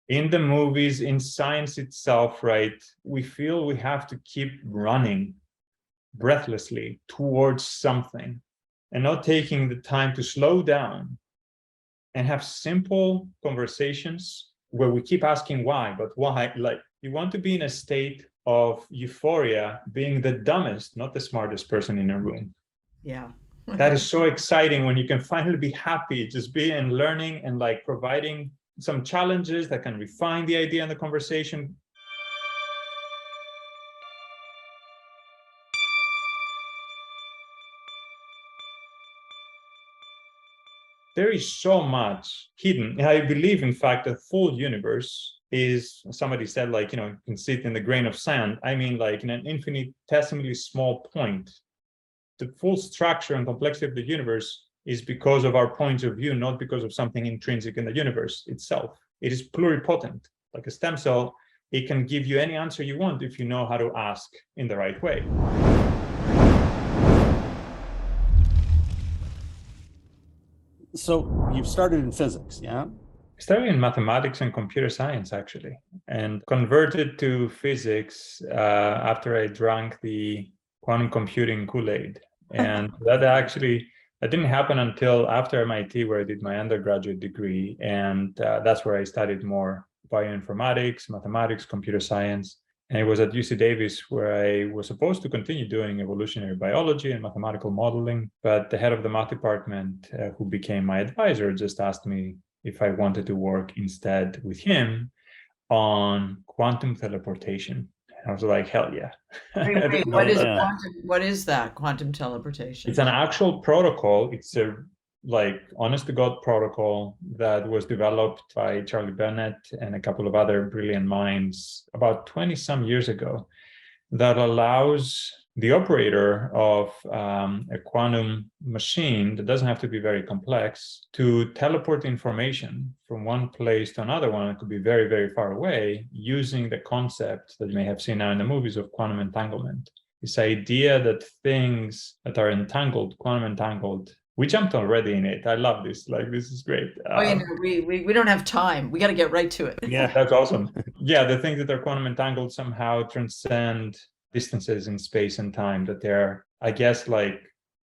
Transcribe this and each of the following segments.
in the movies, in science itself, right, we feel we have to keep running breathlessly towards something and not taking the time to slow down and have simple conversations where we keep asking why, but why? Like, you want to be in a state of euphoria, being the dumbest, not the smartest person in a room. Yeah. That is so exciting when you can finally be happy, just be and learning and like providing some challenges that can refine the idea and the conversation. There is so much hidden. I believe, in fact, a full universe is, somebody said, like, you can sit in the grain of sand. I mean, like in an infinitesimally small point. The full structure and complexity of the universe is because of our point of view, not because of something intrinsic in the universe itself. It is pluripotent. Like a stem cell, it can give you any answer you want if you know how to ask in the right way. So you've started in physics, yeah? I started in mathematics and computer science, actually, and converted to physics after I drank the quantum computing Kool-Aid. And that didn't happen until after MIT, where I did my undergraduate degree. And that's where I studied more bioinformatics, mathematics, computer science. And it was at UC Davis where I was supposed to continue doing evolutionary biology and mathematical modeling. But the head of the math department, who became my advisor, just asked me if I wanted to work instead with him on quantum teleportation. I was like, hell yeah. Wait, what is that, quantum teleportation? It's an actual protocol. It's a honest to God protocol that was developed by Charlie Bennett and a couple of other brilliant minds about 20 some years ago, that allows the operator of a quantum machine that doesn't have to be very complex to teleport information from one place to another one. It could be very, very far away, using the concept that you may have seen now in the movies of quantum entanglement. This idea that things that are entangled, quantum entangled, we jumped already in it. I love this. Like, this is great. We don't have time. We got to get right to it. Yeah, that's awesome. Yeah, the things that are quantum entangled somehow transcend distances in space and time, that they're, I guess, like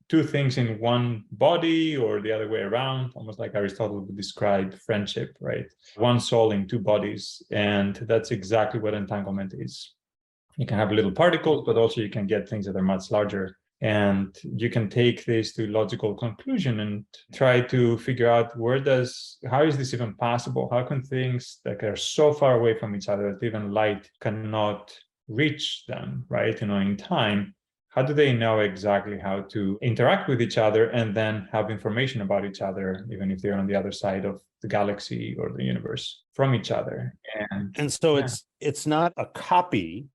two things in one body or the other way around, almost like Aristotle would describe friendship, right? One soul in two bodies. And that's exactly what entanglement is. You can have little particles, but also you can get things that are much larger. And you can take this to logical conclusion and try to figure out how is this even possible? How can things that are so far away from each other that even light cannot reach them, right? In time, how do they know exactly how to interact with each other and then have information about each other, even if they're on the other side of the galaxy or the universe from each other? And so it's not a copy.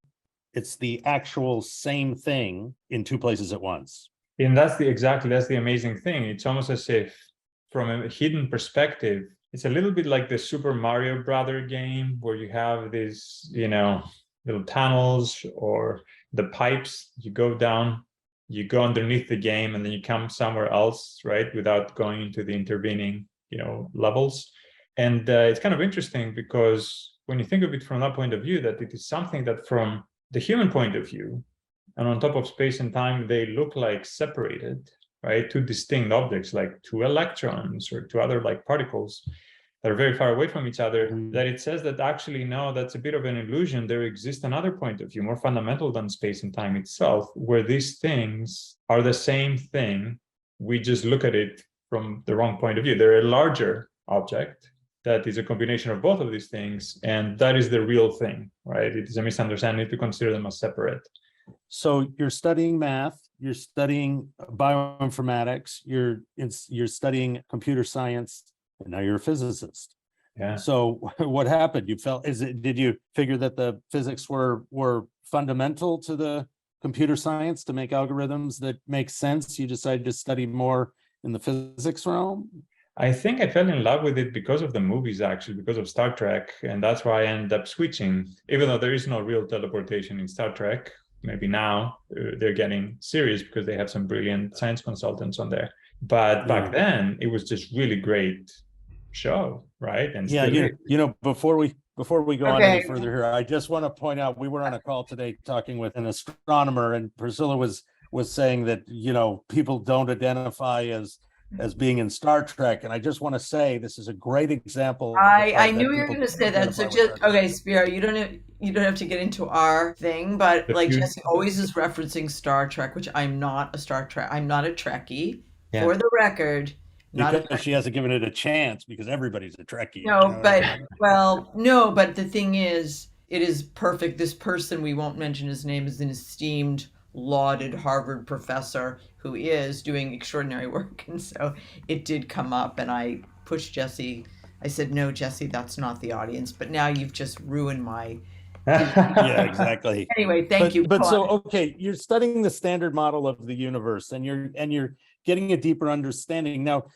It's the actual same thing in two places at once. And that's the amazing thing. It's almost as if, from a hidden perspective, it's a little bit like the Super Mario Brother game, where you have these, little tunnels or the pipes. You go down, you go underneath the game, and then you come somewhere else, right? Without going into the intervening, levels. And it's kind of interesting because when you think of it from that point of view, that it is something that from the human point of view, and on top of space and time, they look like separated, right? Two distinct objects, like two electrons or two other like particles that are very far away from each other, that it says that actually, no, that's a bit of an illusion. There exists another point of view, more fundamental than space and time itself, where these things are the same thing. We just look at it from the wrong point of view. They're a larger object that is a combination of both of these things, and that is the real thing, right? It is a misunderstanding to consider them as separate. So you're studying math, you're studying bioinformatics, you're studying computer science, and now you're a physicist. Yeah. So what happened? Did you figure that the physics were fundamental to the computer science to make algorithms that make sense? You decided to study more in the physics realm? I think I fell in love with it because of the movies, actually, because of Star Trek. And that's why I ended up switching, even though there is no real teleportation in Star Trek. Maybe now they're getting serious because they have some brilliant science consultants on there. But back then, it was just really great show, right? And before before we go on any further here, I just want to point out, we were on a call today talking with an astronomer, and Priscilla was saying that, people don't identify as being in Star Trek. And I just want to say, this is a great example. I knew you were going to say that. So okay, Spiro, you don't have to get into our thing, but like Jesse always is referencing Star Trek, which I'm not I'm not a Trekkie, for the record. Because she hasn't given it a chance, because everybody's a Trekkie. No, but the thing is, it is perfect. This person, we won't mention his name, is an esteemed, lauded Harvard professor who is doing extraordinary work. And so it did come up, and I pushed Jesse. I said, no, Jesse, that's not the audience. But now you've just ruined my... Yeah, exactly. Anyway, thank you. But so, okay, you're studying the standard model of the universe, and you're getting a deeper understanding. Now,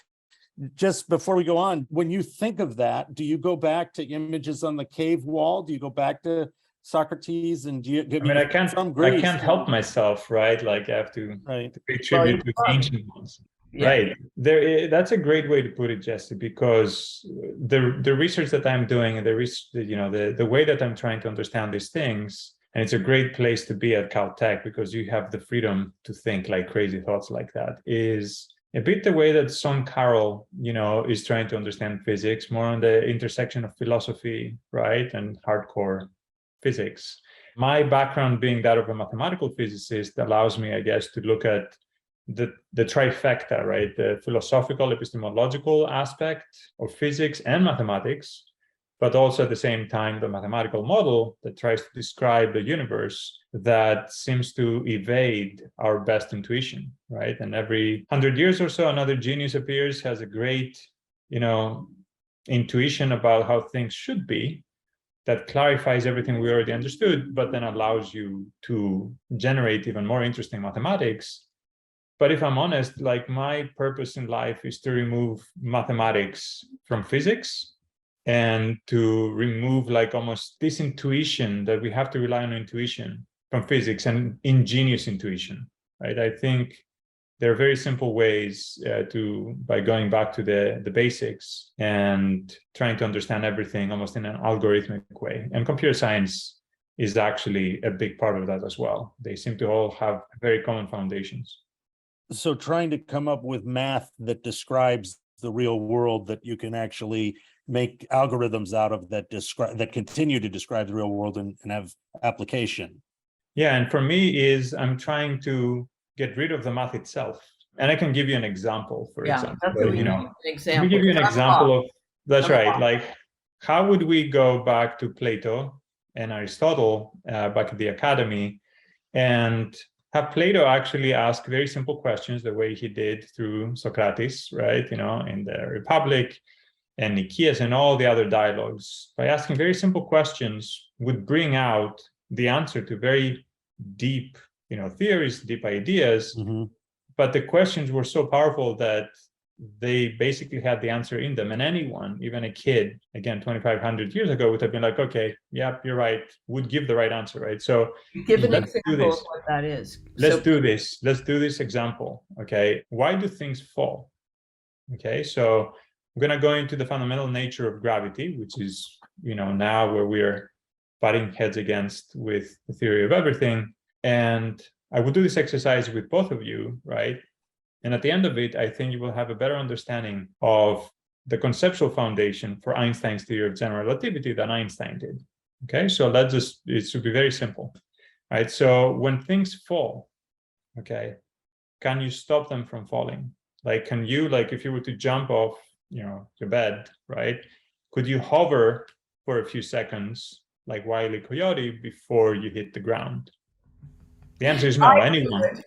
just before we go on, when you think of that, do you go back to images on the cave wall? Do you go back to Socrates? And do you? I can't help myself, right? Like I have to pay tribute to the ancient ones, right? That's a great way to put it, Jesse, because the research that I'm doing, the way that I'm trying to understand these things, and it's a great place to be at CalTech because you have the freedom to think like crazy thoughts like that, is a bit the way that Son Carroll, is trying to understand physics, more on the intersection of philosophy, right, and hardcore physics. My background being that of a mathematical physicist allows me, I guess, to look at the trifecta, right, the philosophical, epistemological aspect of physics and mathematics, but also at the same time, the mathematical model that tries to describe the universe that seems to evade our best intuition, right? And every 100 years or so, another genius appears, has a great, intuition about how things should be, that clarifies everything we already understood, but then allows you to generate even more interesting mathematics. But if I'm honest, like my purpose in life is to remove mathematics from physics, and to remove like almost this intuition that we have to rely on intuition from physics, and ingenious intuition, right? I think there are very simple ways by going back to the basics and trying to understand everything almost in an algorithmic way. And computer science is actually a big part of that as well. They seem to all have very common foundations. So trying to come up with math that describes the real world, that you can actually make algorithms out of, that continue to describe the real world and have application. Yeah, and for me I'm trying to get rid of the math itself. And I can give you an example, for example. That's let me give you an example of, that's right, like how would we go back to Plato and Aristotle back at the academy and have Plato actually ask very simple questions the way he did through Socrates, right? In the Republic and Nicaeus and all the other dialogues, by asking very simple questions, would bring out the answer to very deep, theories, deep ideas. Mm-hmm. But the questions were so powerful that they basically had the answer in them. And anyone, even a kid, again, 2,500 years ago, would have been like, okay, yeah, you're right, would give the right answer, right? So give an example of what that is. Let's do this. Let's do this example, okay? Why do things fall? Okay, so I'm going to go into the fundamental nature of gravity, which is, now where we're butting heads against with the theory of everything. And I will do this exercise with both of you, right? And at the end of it, I think you will have a better understanding of the conceptual foundation for Einstein's theory of general relativity than Einstein did. Okay, so it should be very simple, right? So when things fall, okay, can you stop them from falling? Like, can you, like, if you were to jump off, your bed, right? Could you hover for a few seconds, like Wile E. Coyote, before you hit the ground? The answer is no. Anyone.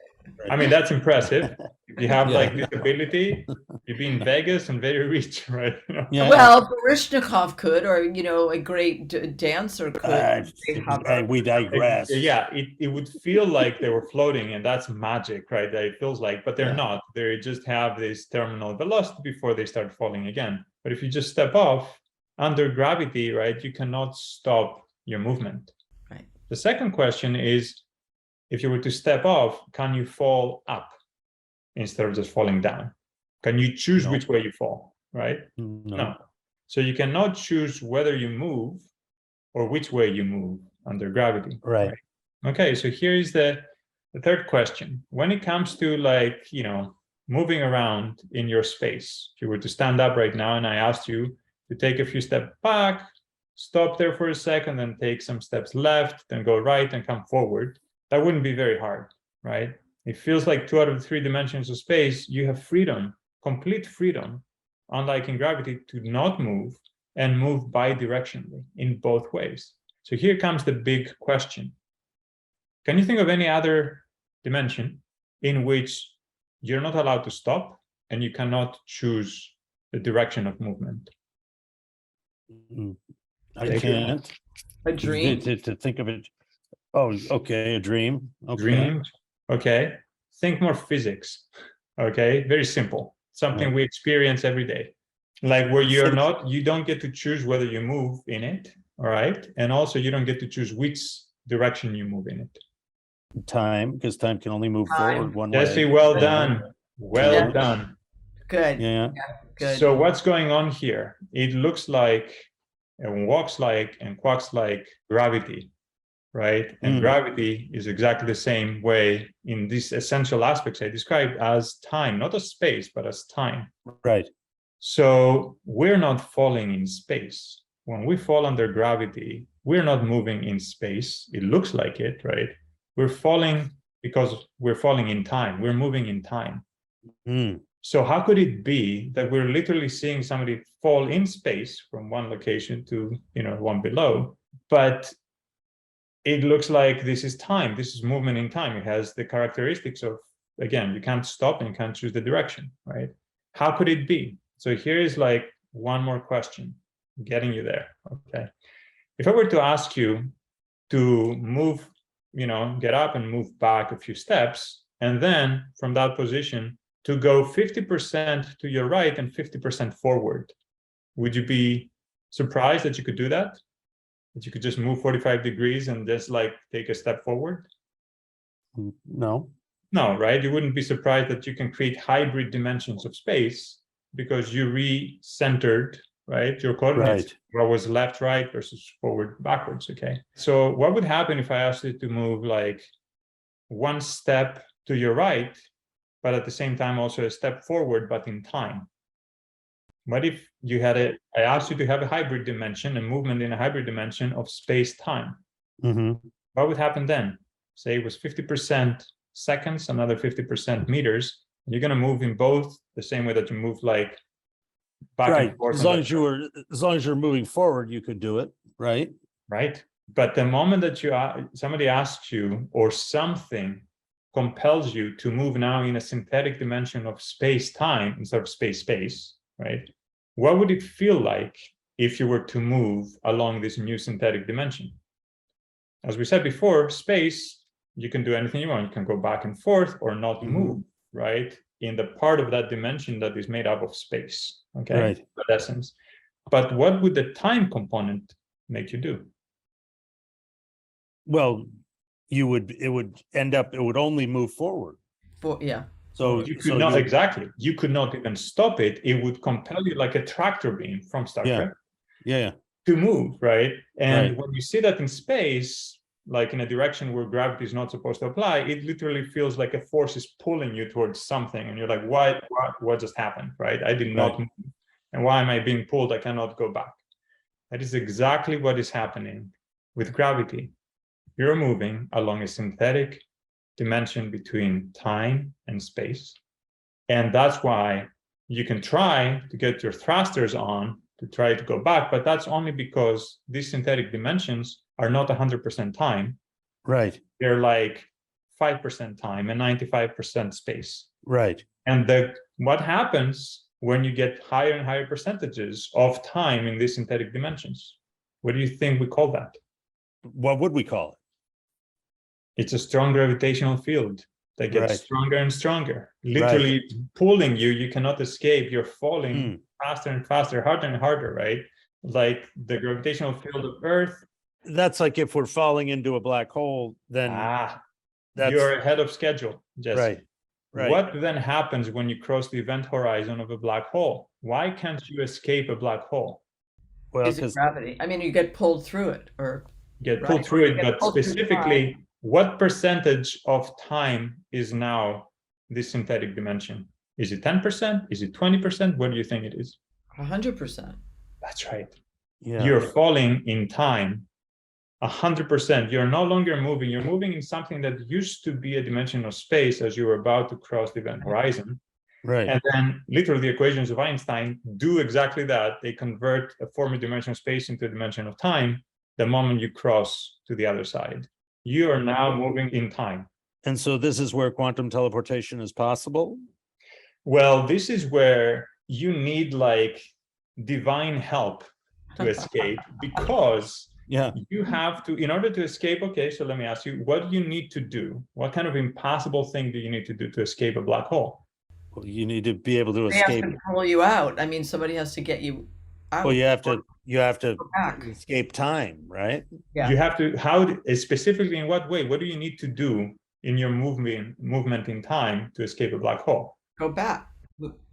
I mean, that's impressive. If you have like this ability, you'd be in Vegas and very rich, right? Yeah. Well, Baryshnikov could, or a great dancer could. We digress. It would feel like they were floating, and that's magic, right? That it feels like, but they're not. They just have this terminal velocity before they start falling again. But if you just step off under gravity, right, you cannot stop your movement. Right. The second question is, if you were to step off, can you fall up instead of just falling down? Can you choose which way you fall, right? No. So you cannot choose whether you move or which way you move under gravity. Right. Okay, so here is the third question. When it comes to like, moving around in your space, if you were to stand up right now and I asked you to take a few steps back, stop there for a second, then take some steps left, then go right and come forward, that wouldn't be very hard, right? It feels like 2 out of the 3 dimensions of space, you have freedom, complete freedom, unlike in gravity, to not move and move bidirectionally in both ways. So here comes the big question. Can you think of any other dimension in which you're not allowed to stop and you cannot choose the direction of movement? I can't. A dream. To think of it. Oh, okay, a dream. Okay. Dream. Okay. Think more physics. Okay. Very simple. Something we experience every day. Like where you don't get to choose whether you move in it. All right. And also you don't get to choose which direction you move in it. Time, because time can only move forward one way. Jesse, well done. Well done. Good. Yeah. Good. So what's going on here? It looks like and walks like and quacks like gravity, right? And gravity is exactly the same way in these essential aspects I described as time, not as space, but as time. Right. So we're not falling in space. When we fall under gravity, we're not moving in space. It looks like it, right? We're falling because we're falling in time. We're moving in time. So how could it be that we're literally seeing somebody fall in space from one location to, one below, but it looks like this is time. This is movement in time. It has the characteristics of, again, you can't stop and you can't choose the direction, right? How could it be? So here is like one more question, getting you there, okay? If I were to ask you to move, get up and move back a few steps, and then from that position to go 50% to your right and 50% forward, would you be surprised that you could do that? That you could just move 45 degrees and just like take a step forward? No. No, right? You wouldn't be surprised that you can create hybrid dimensions of space because you re-centered, right? Your coordinates, what was left, right versus forward, backwards, okay? So what would happen if I asked you to move like one step to your right, but at the same time also a step forward, but in time? What if you had I asked you to have a hybrid dimension, a movement in a hybrid dimension of space-time? What would happen then? Say it was 50% seconds, another 50% meters. You're going to move in both the same way that you move like back and forth. As long as you're moving forward, you could do it, right? Right. But the moment that somebody asks you or something compels you to move now in a synthetic dimension of space-time instead of space-space, right? What would it feel like if you were to move along this new synthetic dimension? As we said before, space, you can do anything you want. You can go back and forth or not move, right? In the part of that dimension that is made up of space, okay? Right. That essence. But what would the time component make you do? Well, it would only move forward. So you could not exactly. You could not even stop it. It would compel you like a tractor beam from Star Trek. Yeah. To move, right? And when you see that in space, like in a direction where gravity is not supposed to apply, it literally feels like a force is pulling you towards something, and you're like, what just happened, right? I did not move, and why am I being pulled? I cannot go back. That is exactly what is happening with gravity. You're moving along a synthetic dimension between time and space. And that's why you can try to get your thrusters on to try to go back, but that's only because these synthetic dimensions are not 100% time. Right. They're like 5% time and 95% space. Right. And what happens when you get higher and higher percentages of time in these synthetic dimensions? What do you think we call that? What would we call it? It's a strong gravitational field that gets stronger and stronger, literally pulling you. You cannot escape. You're falling faster and faster, harder and harder, right? Like the gravitational field of Earth. That's like if we're falling into a black hole, then you're ahead of schedule, Jesse. Right. What then happens when you cross the event horizon of a black hole? Why can't you escape a black hole? Well, is it because gravity? I mean, you get pulled through it, or Get right? pulled Or through you it, get but pulled through time. specifically, what percentage of time is now this synthetic dimension? Is it 10%? Is it 20%? What do you think it is? 100%. That's right. yeah, You're falling in time 100%. You're no longer moving. You're moving in something that used to be a dimension of space as you were about to cross the event horizon. right. And then literally the equations of Einstein do exactly that. They convert a former dimension of space into a dimension of time the moment you cross to the other side. You are now moving in time. And so this is where quantum teleportation is possible? Well, this is where you need like divine help to escape, because Yeah. you have to, in order to escape, okay, so let me ask you, what do you need to do? What kind of impossible thing do you need to do to escape a black hole? Well, you need to be able to They have escape. to pull you out. I mean, somebody has to get you out. Well, you have to Go back. escape time, right? Yeah. You have to, specifically in what way? What do you need to do in your movement in time to escape a black hole? Go back.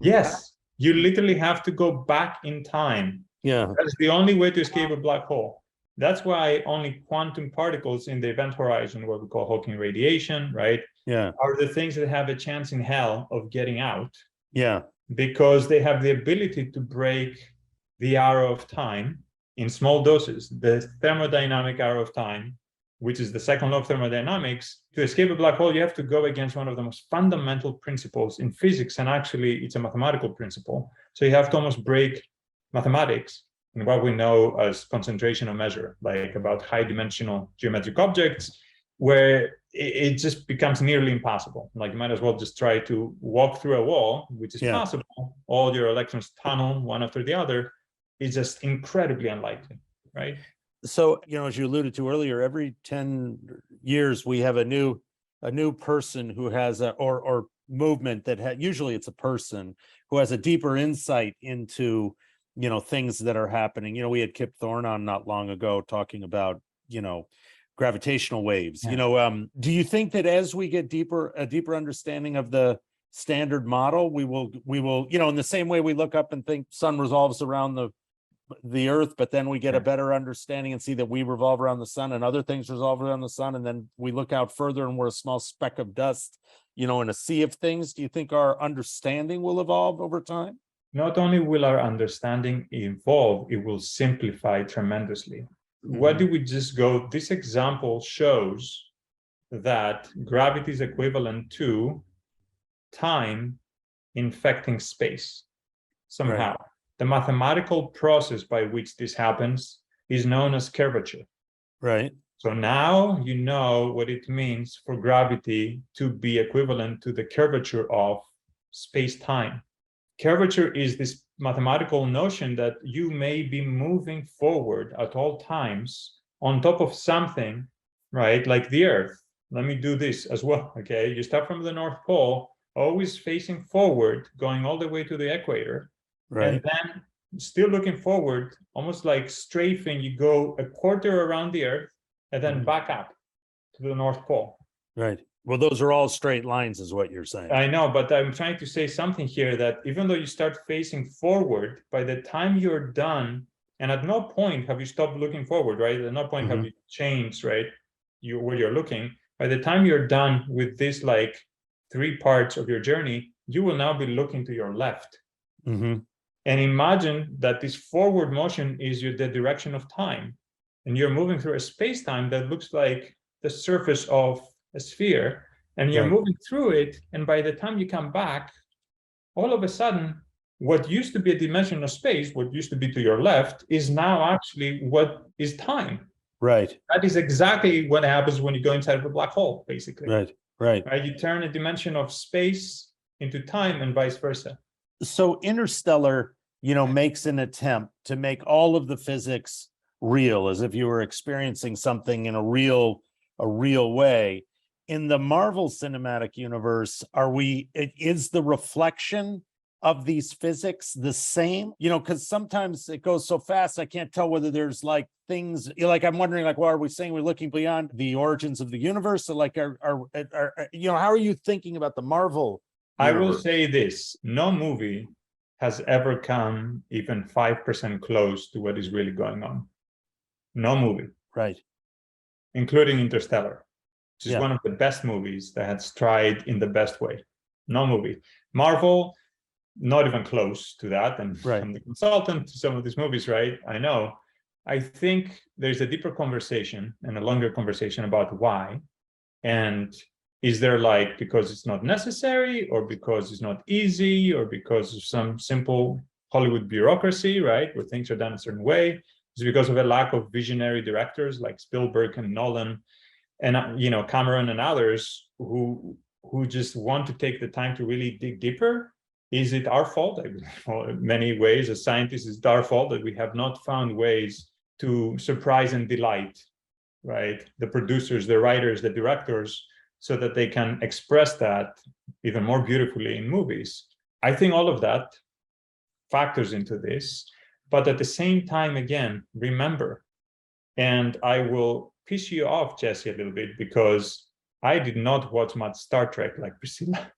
Yes, you literally have to go back in time. Yeah. That's the only way to escape a black hole. That's why only quantum particles in the event horizon, what we call Hawking radiation, right, Yeah. are the things that have a chance in hell of getting out, Yeah. because they have the ability to break the arrow of time in small doses, the thermodynamic arrow of time, which is the second law of thermodynamics. To escape a black hole, you have to go against one of the most fundamental principles in physics, and actually it's a mathematical principle. So you have to almost break mathematics and what we know as concentration of measure, like about high dimensional geometric objects, where it just becomes nearly impossible. Like you might as well just try to walk through a wall, which is possible. All your electrons tunnel one after the other. It's just incredibly unlikely, right? So, as you alluded to earlier, every 10 years we have a new person who has or movement that usually it's a person who has a deeper insight into things that are happening. We had Kip Thorne on not long ago talking about gravitational waves. Do you think that as we get a deeper understanding of the standard model, we will in the same way we look up and think sun revolves around the earth, but then we get a better understanding and see that we revolve around the sun and other things revolve around the sun, and then we look out further and we're a small speck of dust in a sea of things? Do you think our understanding will evolve over time? Not only will our understanding evolve, it will simplify tremendously. What do we just go? This example shows that gravity is equivalent to time infecting space somehow. Right. The mathematical process by which this happens is known as curvature. Right. So now you know what it means for gravity to be equivalent to the curvature of space-time. Curvature is this mathematical notion that you may be moving forward at all times on top of something, right? Like the Earth. Let me do this as well, okay? You start from the North Pole, always facing forward, going all the way to the equator. Right. And then still looking forward, almost like strafing, you go a quarter around the Earth and then back up to the North Pole. Right. Well, those are all straight lines is what you're saying. I know, but I'm trying to say something here, that even though you start facing forward, by the time you're done, and at no point have you stopped looking forward, right? At no point have you changed, right? Where you're looking. By the time you're done with this, like 3 parts of your journey, you will now be looking to your left. And imagine that this forward motion is the direction of time. And you're moving through a space-time that looks like the surface of a sphere, and you're moving through it. And by the time you come back, all of a sudden, what used to be a dimension of space, what used to be to your left, is now actually what is time. Right. That is exactly what happens when you go inside of a black hole, basically. Right. You turn a dimension of space into time and vice versa. So Interstellar, makes an attempt to make all of the physics real, as if you were experiencing something in a real way. In the Marvel Cinematic Universe, is the reflection of these physics the same? Because sometimes it goes so fast, I can't tell whether there's like things, like I'm wondering, like, well, are we saying we're looking beyond the origins of the universe? So like, how are you thinking about the Marvel universe? I will say this, no movie has ever come even 5% close to what is really going on. No movie. Right. Including Interstellar, which is Yeah. one of the best movies that has tried in the best way. No movie. Marvel, not even close to that. And Right. I'm the consultant to some of these movies, right? I know. I think there's a deeper conversation and a longer conversation about why. And is there like, because it's not necessary, or because it's not easy, or because of some simple Hollywood bureaucracy, right? Where things are done a certain way? Is it because of a lack of visionary directors like Spielberg and Nolan and, you know, Cameron and others who just want to take the time to really dig deeper? Is it our fault? In many ways, as scientists, it's our fault that we have not found ways to surprise and delight, right? The producers, the writers, the directors, so that they can express that even more beautifully in movies. I think all of that factors into this. But at the same time, again, remember, and I will piss you off, Jesse, a little bit, because I did not watch much Star Trek like Priscilla.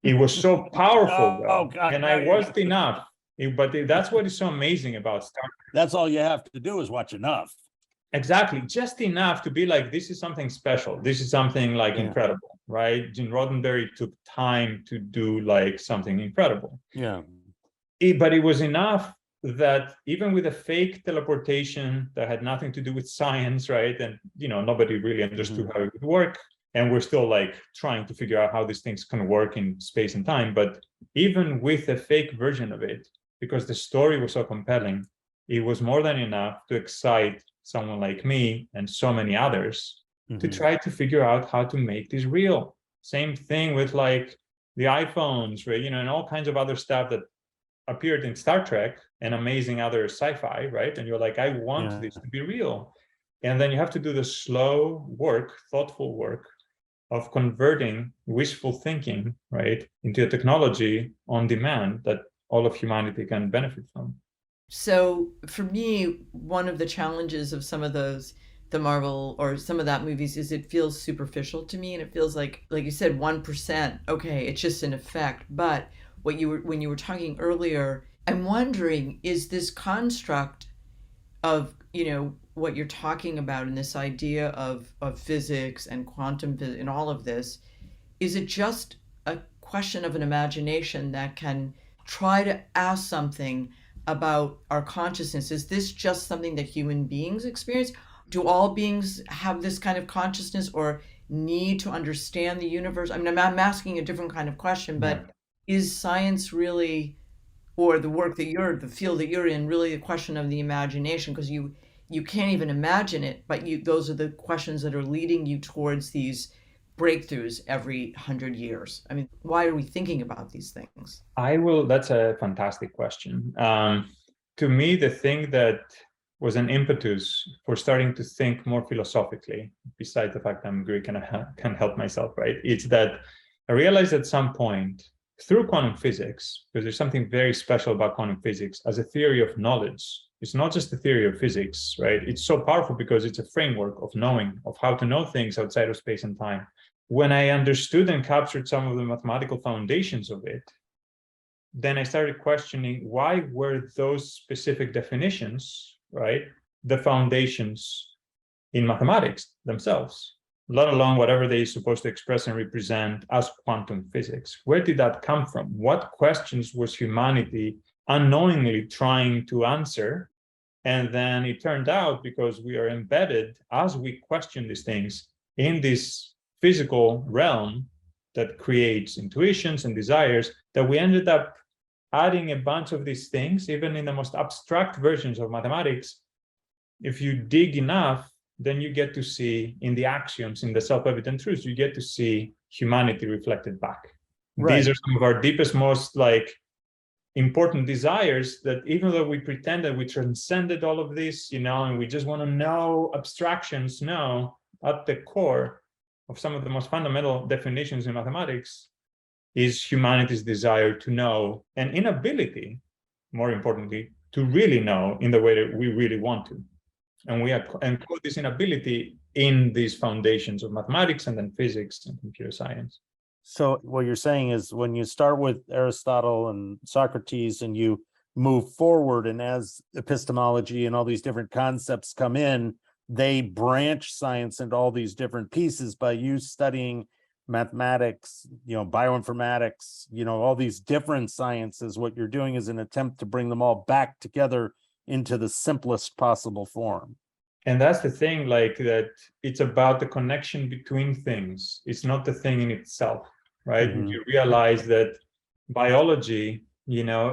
It was so powerful, though, God, and I watched enough. But that's what is so amazing about Star Trek. That's all you have to do is watch enough. Exactly, just enough to be like, this is something special. This is something like incredible, right? Gene Roddenberry took time to do like something incredible. Yeah. But it was enough that even with a fake teleportation that had nothing to do with science, right? And, you know, nobody really understood how it would work. And we're still like trying to figure out how these things can work in space and time. But even with a fake version of it, because the story was so compelling, it was more than enough to excite someone like me and so many others to try to figure out how to make this real. Same thing with like the iPhones, right? You know, and all kinds of other stuff that appeared in Star Trek and amazing other sci-fi, right? And you're like, I want this to be real. And then you have to do the slow work, thoughtful work of converting wishful thinking, right, into a technology on demand that all of humanity can benefit from. So for me, one of the challenges of some of those, the Marvel or some of that movies, is it feels superficial to me, and it feels like you said, 1%. Okay, it's just an effect. But when you were talking earlier, I'm wondering, is this construct of, you know, what you're talking about in this idea of physics and quantum physics and all of this, is it just a question of an imagination that can try to ask something about our consciousness? Is this just something that human beings experience? Do all beings have this kind of consciousness or need to understand the universe? I mean, I'm asking a different kind of question, but is science really, or the work that the field that you're in, really a question of the imagination? Because you can't even imagine it, but those are the questions that are leading you towards these breakthroughs every 100 years. I mean, why are we thinking about these things? That's a fantastic question. To me, the thing that was an impetus for starting to think more philosophically, besides the fact I'm Greek and I can help myself, right? It's that I realized at some point through quantum physics, because there's something very special about quantum physics as a theory of knowledge. It's not just a theory of physics, right? It's so powerful because it's a framework of knowing, of how to know things outside of space and time. When I understood and captured some of the mathematical foundations of it, then I started questioning, why were those specific definitions, right, the foundations in mathematics themselves, let alone whatever they're supposed to express and represent as quantum physics? Where did that come from? What questions was humanity unknowingly trying to answer? And then it turned out, because we are embedded, as we question these things, in this physical realm that creates intuitions and desires, that we ended up adding a bunch of these things, even in the most abstract versions of mathematics. If you dig enough, then you get to see in the axioms, in the self-evident truths, you get to see humanity reflected back. Right. These are some of our deepest, most like important desires, that even though we pretend that we transcended all of this, you know, and we just want to know abstractions, no, at the core of some of the most fundamental definitions in mathematics is humanity's desire to know, and inability, more importantly, to really know in the way that we really want to. And we encode this inability in these foundations of mathematics and then physics and computer science. So what you're saying is when you start with Aristotle and Socrates and you move forward, and as epistemology and all these different concepts come in, they branch science into all these different pieces by you studying mathematics, bioinformatics, all these different sciences. What you're doing is an attempt to bring them all back together into the simplest possible form. And that's the thing, like that it's about the connection between things. It's not the thing in itself, right? Mhm. You realize that biology,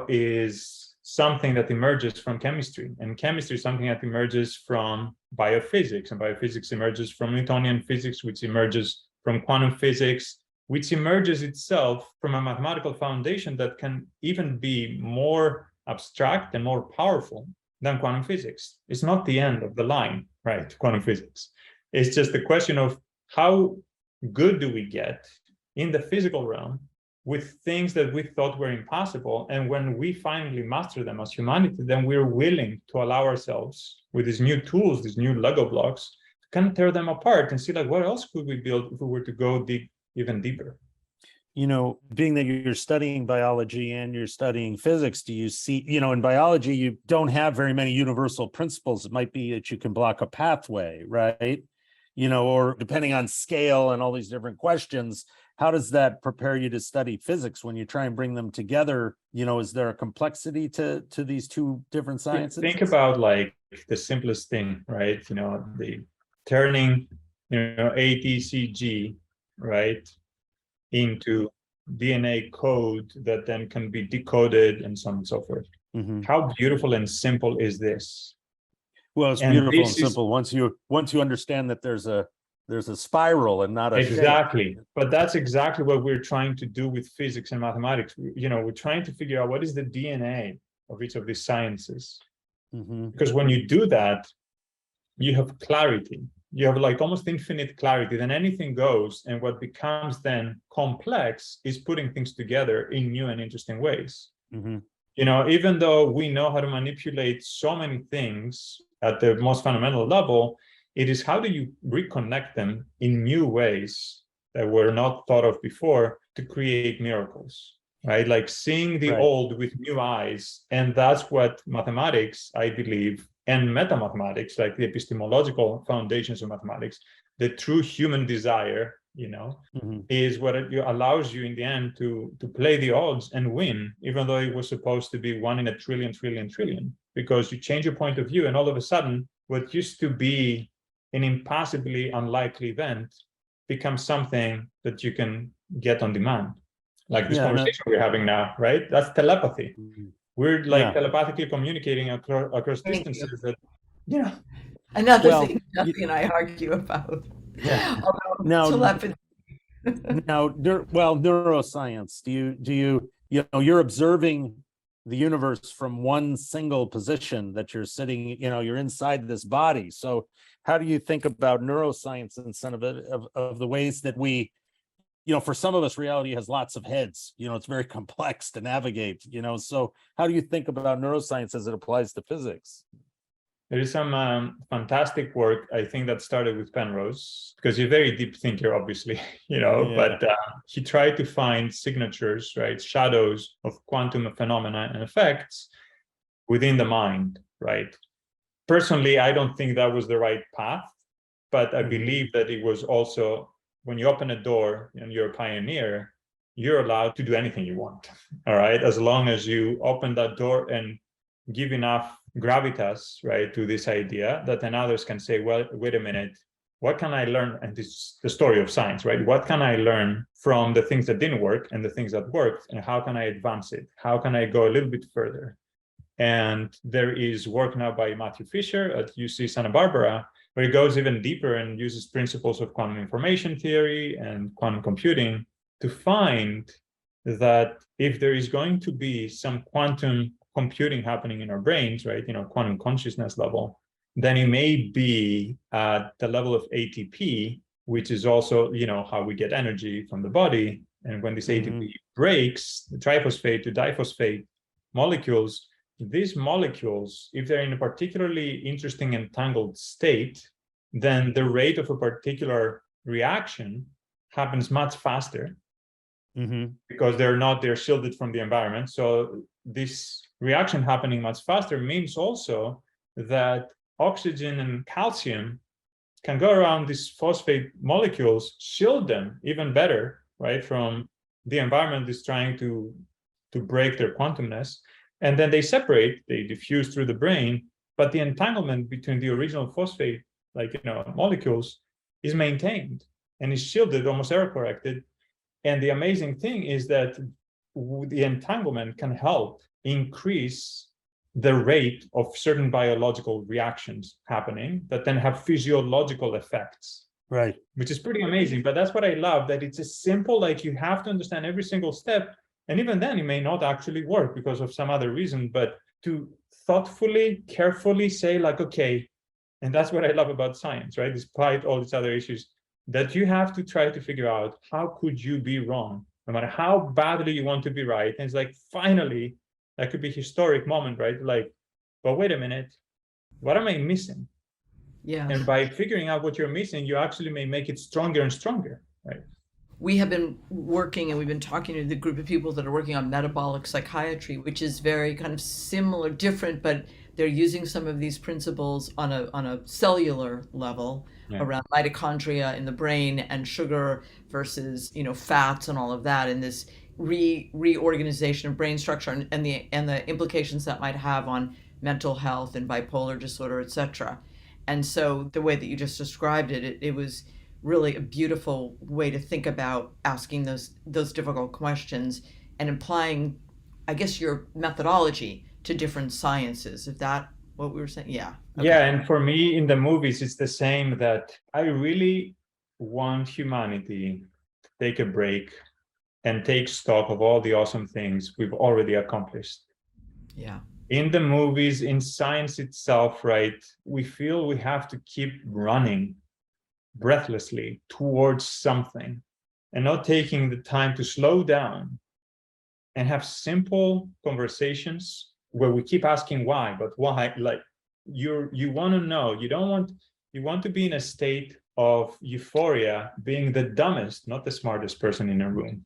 is something that emerges from chemistry, and chemistry is something that emerges from biophysics, and biophysics emerges from Newtonian physics, which emerges from quantum physics, which emerges itself from a mathematical foundation that can even be more abstract and more powerful than quantum physics. It's not the end of the line, right? Quantum physics. It's just the question of how good do we get in the physical realm with things that we thought were impossible. And when we finally master them as humanity, then we're willing to allow ourselves with these new tools, these new Lego blocks, to kind of tear them apart and see like, what else could we build if we were to go dig even deeper? Being that you're studying biology and you're studying physics, do you see, in biology, you don't have very many universal principles. It might be that you can block a pathway, right? Or depending on scale and all these different questions, how does that prepare you to study physics when you try and bring them together? Is there a complexity to these two different sciences? Think about like the simplest thing, right? The turning, ATCG, right, into DNA code that then can be decoded and so on and so forth. Mm-hmm. How beautiful and simple is this? Well, it's beautiful and simple once you understand that there's a spiral and not a exactly shape. But that's exactly what we're trying to do with physics and mathematics. We're trying to figure out what is the DNA of each of these sciences. Mm-hmm. Because when you do that, you have clarity. You have like almost infinite clarity. Then anything goes, and what becomes then complex is putting things together in new and interesting ways. Mm-hmm. Even though we know how to manipulate so many things at the most fundamental level, it is how do you reconnect them in new ways that were not thought of before to create miracles, right? Like seeing the old with new eyes. And that's what mathematics, I believe, and meta-mathematics, like the epistemological foundations of mathematics, the true human desire, mm-hmm. is what it allows you in the end to play the odds and win, even though it was supposed to be 1 in a trillion, because you change your point of view and all of a sudden what used to be an impossibly unlikely event becomes something that you can get on demand. Like this conversation we're having now, right? That's telepathy. Mm-hmm. We're like telepathically communicating across distances that, Another thing Jesse and I argue about. Yeah. Now, telepathy. Now, neuroscience. Do you you're observing the universe from one single position that you're sitting. You're inside this body. So, how do you think about neuroscience and some of the ways that we, for some of us, reality has lots of heads. It's very complex to navigate. So how do you think about neuroscience as it applies to physics? There is some fantastic work, I think, that started with Penrose, because you're a very deep thinker, obviously, but he tried to find signatures, right, shadows of quantum phenomena and effects within the mind, right? Personally, I don't think that was the right path, but I believe that it was also, when you open a door and you're a pioneer, you're allowed to do anything you want, all right? As long as you open that door and give enough gravitas, right, to this idea that then others can say, well, wait a minute, what can I learn? And this is the story of science, right? What can I learn from the things that didn't work and the things that worked? And how can I advance it? How can I go a little bit further? And there is work now by Matthew Fisher at UC Santa Barbara, where he goes even deeper and uses principles of quantum information theory and quantum computing to find that if there is going to be some quantum computing happening in our brains, right, quantum consciousness level, then it may be at the level of ATP, which is also, how we get energy from the body. And when this ATP breaks, the triphosphate to diphosphate molecules, these molecules, if they're in a particularly interesting entangled state, then the rate of a particular reaction happens much faster because they're shielded from the environment. So this reaction happening much faster means also that oxygen and calcium can go around these phosphate molecules, shield them even better, right, from the environment is trying to break their quantumness. And then they separate, they diffuse through the brain, but the entanglement between the original phosphate, molecules is maintained and is shielded, almost error corrected. And the amazing thing is that the entanglement can help increase the rate of certain biological reactions happening that then have physiological effects. Right. Which is pretty amazing. But that's what I love, that it's as simple, like you have to understand every single step. And even then, it may not actually work because of some other reason, but to thoughtfully, carefully say like, okay, and that's what I love about science, right? Despite all these other issues, that you have to try to figure out how could you be wrong, no matter how badly you want to be right. And it's like, finally, that could be a historic moment, right? Like, but wait a minute, what am I missing? Yeah. And by figuring out what you're missing, you actually may make it stronger and stronger, right? We have been working, and we've been talking to the group of people that are working on metabolic psychiatry, which is very kind of similar, different, but they're using some of these principles on a cellular level, around mitochondria in the brain and sugar versus fats and all of that, and this reorganization of brain structure and the implications that might have on mental health and bipolar disorder, etc. And so the way that you just described it was really a beautiful way to think about asking those difficult questions and applying, I guess, your methodology to different sciences. Is that what we were saying? Yeah. Okay. Yeah, and for me in the movies, it's the same, that I really want humanity to take a break and take stock of all the awesome things we've already accomplished. Yeah. In the movies, in science itself, right, we feel we have to keep running breathlessly towards something and not taking the time to slow down and have simple conversations where we keep asking why, but why? Like you want to know, you want to be in a state of euphoria, being the dumbest, not the smartest person in a room.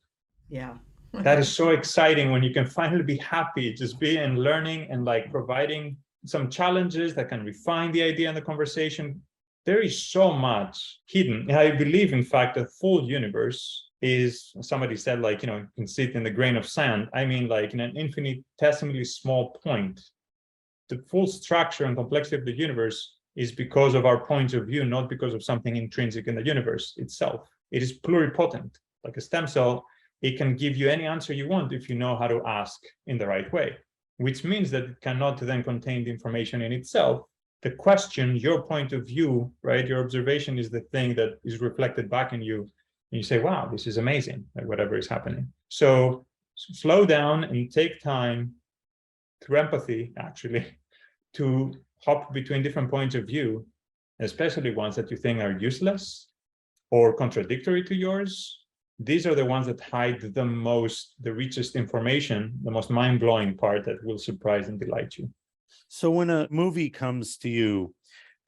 Yeah. That is so exciting when you can finally be happy, just be in learning and like providing some challenges that can refine the idea and the conversation. There is so much hidden. And I believe, in fact, a full universe is, somebody said, like, you can sit in the grain of sand. I mean, like in an infinitesimally small point. The full structure and complexity of the universe is because of our point of view, not because of something intrinsic in the universe itself. It is pluripotent, like a stem cell. It can give you any answer you want if you know how to ask in the right way, which means that it cannot then contain the information in itself. The question, your point of view, right? Your observation is the thing that is reflected back in you. And you say, wow, this is amazing, like whatever is happening. So slow down and take time through empathy, actually, to hop between different points of view, especially ones that you think are useless or contradictory to yours. These are the ones that hide the richest information, the most mind-blowing part that will surprise and delight you. So when a movie comes to you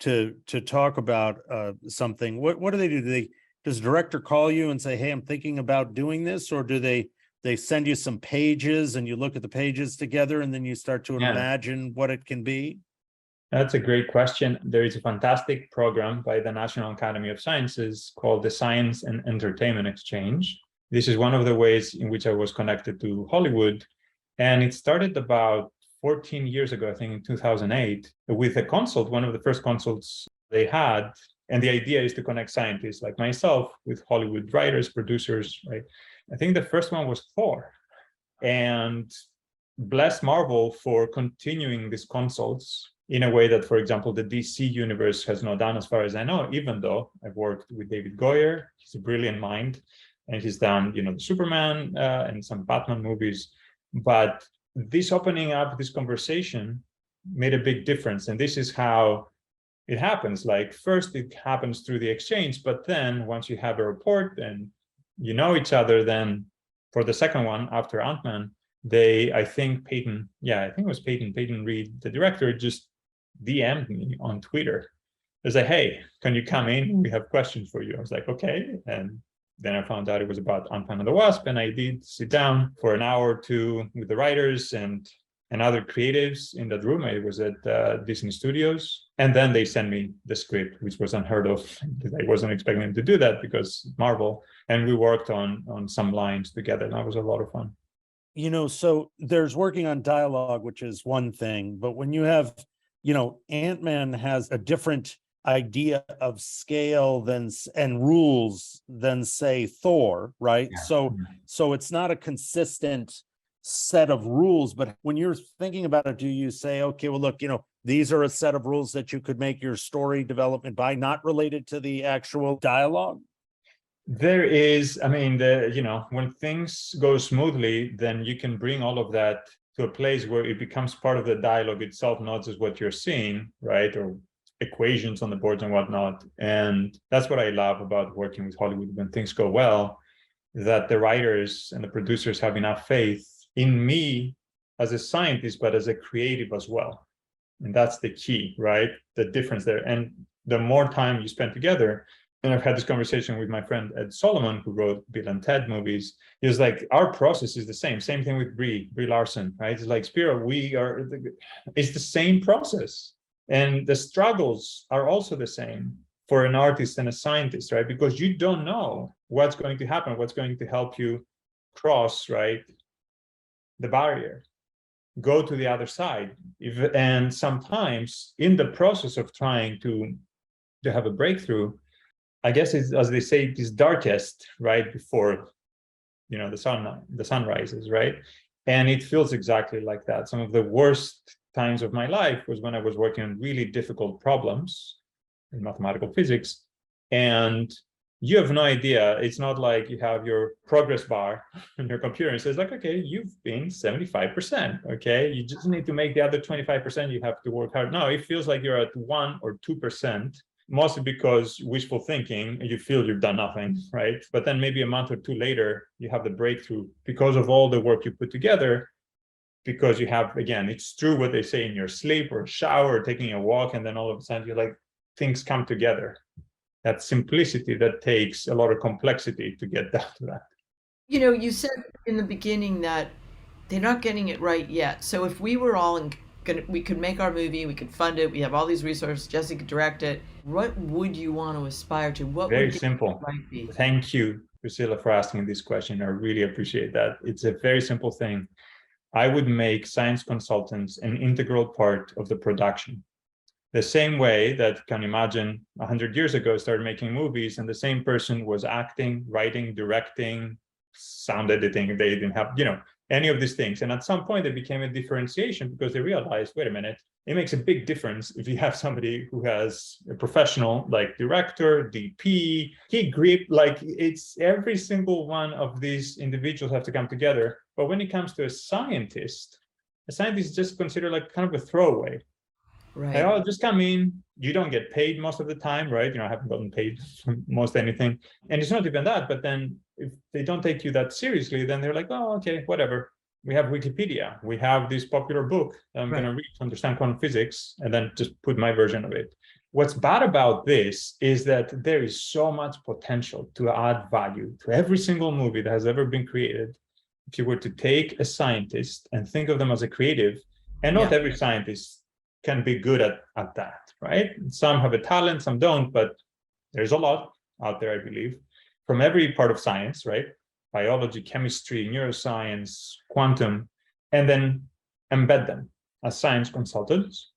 to talk about something, what do they do? Does the director call you and say, hey, I'm thinking about doing this? Or do they send you some pages and you look at the pages together and then you start to imagine what it can be? That's a great question. There is a fantastic program by the National Academy of Sciences called the Science and Entertainment Exchange. This is one of the ways in which I was connected to Hollywood. And it started about 14 years ago, I think in 2008, with a consult, one of the first consults they had. And the idea is to connect scientists like myself with Hollywood writers, producers, right? I think the first one was Thor. And bless Marvel for continuing these consults in a way that, for example, the DC universe has not done, as far as I know, even though I've worked with David Goyer. He's a brilliant mind, and he's done, the Superman and some Batman movies. But this opening up this conversation made a big difference. And this is how it happens. Like, first it happens through the exchange, but then once you have a report and you know each other, then for the second one, after Ant-Man, I think Peyton Reed, the director, just DM'd me on Twitter. They say, hey, can you come in? We have questions for you. I was like, okay. And Then I found out it was about Ant-Man and the Wasp, and I did sit down for an hour or two with the writers and other creatives in that room. I was at Disney Studios, and then they sent me the script, which was unheard of. I wasn't expecting them to do that because Marvel, and we worked on some lines together. And that was a lot of fun. You know, so there's working on dialogue, which is one thing, but when you have, you know, Ant-Man has a different idea of scale than and rules than say Thor, right? Yeah. So it's not a consistent set of rules, but when you're thinking about it, do you say, okay, well, look, you know, these are a set of rules that you could make your story development by, not related to the actual dialogue? There is, I mean, when things go smoothly, then you can bring all of that to a place where it becomes part of the dialogue itself, not just what you're seeing, right? Or equations on the boards and whatnot. And that's what I love about working with Hollywood when things go well, that the writers and the producers have enough faith in me as a scientist, but as a creative as well. And that's the key, right? The difference there. And the more time you spend together, and I've had this conversation with my friend Ed Solomon, who wrote Bill and Ted movies. He was like, our process is the same. Same thing with Brie Larson, right? It's like, Spiro, it's the same process. And the struggles are also the same for an artist and a scientist, right? Because you don't know what's going to happen, what's going to help you cross, right, the barrier, go to the other side. And sometimes in the process of trying to have a breakthrough, I guess it's, as they say, it is darkest right before, you know, the sun rises, right? And it feels exactly like that. Some of the worst times of my life was when I was working on really difficult problems in mathematical physics, and you have no idea. It's not like you have your progress bar on your computer and it says like, okay, you've been 75%, okay? You just need to make the other 25%, you have to work hard. No, it feels like you're at 1 or 2%, mostly because wishful thinking, you feel you've done nothing, right? But then maybe a month or two later, you have the breakthrough because of all the work you put together, because you have, again, it's true what they say in your sleep or shower or taking a walk, and then all of a sudden you're like, things come together. That simplicity that takes a lot of complexity to get down to that. You know, you said in the beginning that they're not getting it right yet. So if we were all we could make our movie, we could fund it, we have all these resources, Jesse could direct it. What would you want to aspire to? What Very would simple. Right be? Thank you, Priscilla, for asking this question. I really appreciate that. It's a very simple thing. I would make science consultants an integral part of the production. The same way that, can imagine 100 years ago, started making movies and the same person was acting, writing, directing, sound editing. They didn't have, you know, any of these things. And at some point, it became a differentiation because they realized, wait a minute, it makes a big difference if you have somebody who has a professional like director, DP, key grip, like it's every single one of these individuals have to come together. But when it comes to a scientist is just considered like kind of a throwaway. Right. I'll just come in, you don't get paid most of the time, right? You know, I haven't gotten paid for most anything. And it's not even that, but then if they don't take you that seriously, then they're like, oh, okay, whatever. We have Wikipedia. We have this popular book I'm going to read to understand quantum physics, and then just put my version of it. What's bad about this is that there is so much potential to add value to every single movie that has ever been created. If you were to take a scientist and think of them as a creative, and not every scientist can be good at that, right? Some have a talent, some don't, but there's a lot out there, I believe, from every part of science, right? Biology, chemistry, neuroscience, quantum, and then embed them as science consultants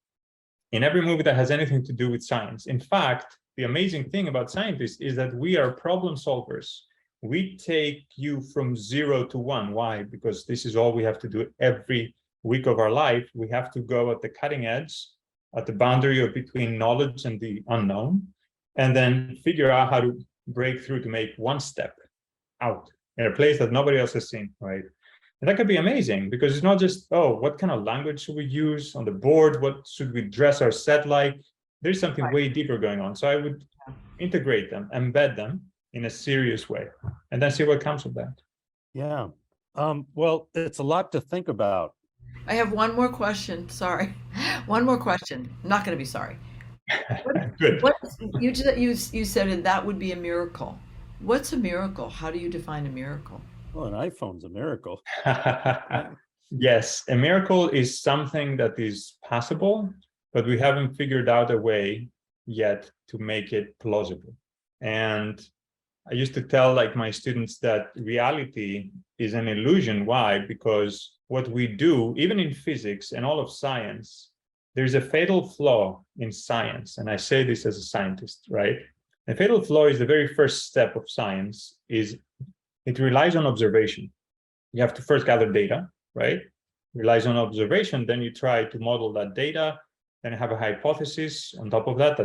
in every movie that has anything to do with science. In fact, the amazing thing about scientists is that we are problem solvers. We take you from 0 to 1. Why? Because this is all we have to do every week of our life. We have to go at the cutting edge, at the boundary of between knowledge and the unknown, and then figure out how to break through to make one step out in a place that nobody else has seen, right? And that could be amazing because it's not just, oh, what kind of language should we use on the board? What should we dress our set like? There's something way deeper going on. So I would integrate them, embed them in a serious way, and then see what comes of that. Yeah. Well, it's a lot to think about. I have one more question. Sorry. One more question. I'm not going to be sorry. Good. You said that would be a miracle. What's a miracle? How do you define a miracle? Well, an iPhone's a miracle. Yes, a miracle is something that is possible, but we haven't figured out a way yet to make it plausible. And I used to tell like my students that reality is an illusion. Why? Because what we do, even in physics and all of science, there's a fatal flaw in science. And I say this as a scientist, right? The fatal flaw is the very first step of science is it relies on observation. You have to first gather data, right? Relies on observation, then you try to model that data, then have a hypothesis on top of that,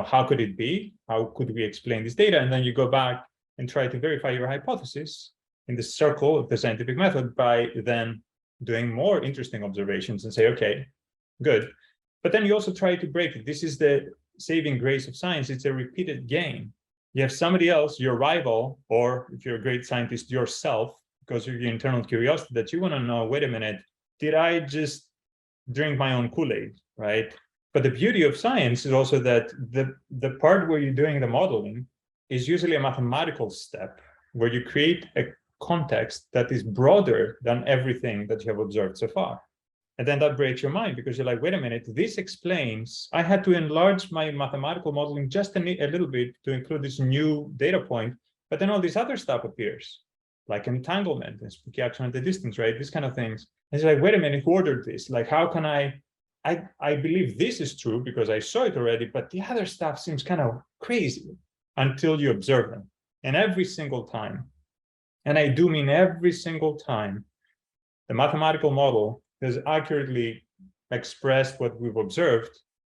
how could it be? How could we explain this data? And then you go back and try to verify your hypothesis in the circle of the scientific method by then doing more interesting observations and say, okay, good. But then you also try to break it. This is the saving grace of science. It's a repeated game. You have somebody else, your rival, or if you're a great scientist, yourself, because of your internal curiosity that you want to know, wait a minute, did I just drink my own Kool-Aid, right? But the beauty of science is also that the part where you're doing the modeling is usually a mathematical step where you create a context that is broader than everything that you have observed so far. And then that breaks your mind because you're like, wait a minute, this explains, I had to enlarge my mathematical modeling just a little bit to include this new data point, but then all this other stuff appears, like entanglement and spooky action at the distance, right? These kind of things. And it's like, wait a minute, who ordered this? Like, how can I believe this is true because I saw it already, but the other stuff seems kind of crazy until you observe them. And every single time, and I do mean every single time, the mathematical model has accurately expressed what we've observed.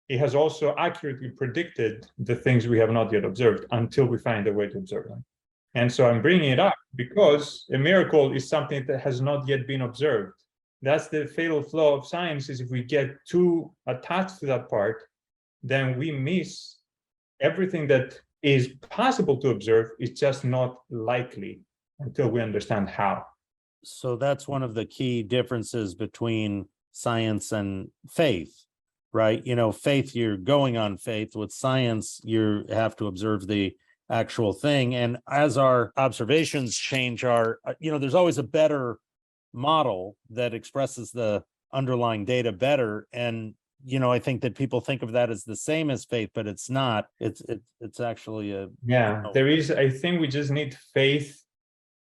It has also accurately predicted the things we have not yet observed until we find a way to observe them. And so I'm bringing it up because a miracle is something that has not yet been observed. That's the fatal flaw of science, is if we get too attached to that part, then we miss everything that is possible to observe. It's just not likely until we understand how. So that's one of the key differences between science and faith, right? Faith, you're going on faith. With science, you have to observe the actual thing. And as our observations change, there's always a better model that expresses the underlying data better. And, I think that people think of that as the same as faith, but it's not. It's actually there is, I think we just need faith.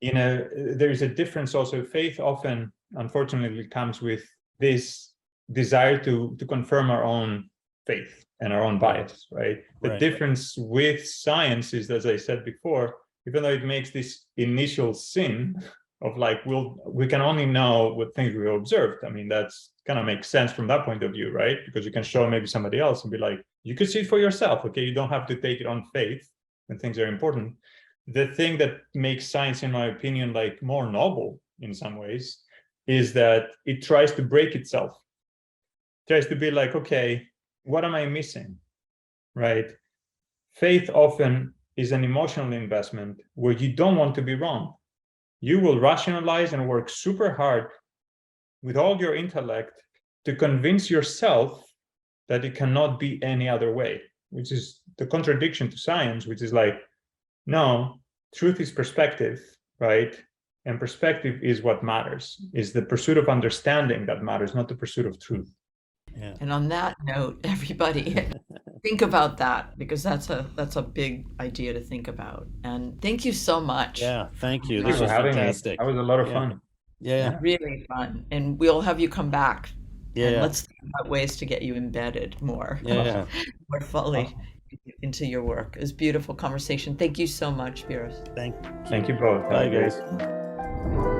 There is a difference also. Faith often, unfortunately, comes with this desire to confirm our own faith and our own bias, right? The difference with science is, as I said before, even though it makes this initial sin of like, we can only know what things we observed. I mean, that's kind of makes sense from that point of view, right? Because you can show maybe somebody else and be like, you could see it for yourself, okay? You don't have to take it on faith when things are important. The thing that makes science, in my opinion, like more noble in some ways, is that it tries to break itself. It tries to be like, okay, what am I missing, right? Faith often is an emotional investment where you don't want to be wrong. You will rationalize and work super hard with all your intellect to convince yourself that it cannot be any other way, which is the contradiction to science, which is like, no, truth is perspective, right? And perspective is what matters, is the pursuit of understanding that matters, not the pursuit of truth. Yeah. And on that note, everybody, think about that, because that's a big idea to think about. And thank you so much. Yeah, thank you. This was fantastic. That was a lot of fun. Yeah. Really fun. And we'll have you come back. Yeah. And let's think about ways to get you embedded more fully into your work. It was a beautiful conversation. Thank you so much, Spiros. Thank you. Thank you both. Bye, guys.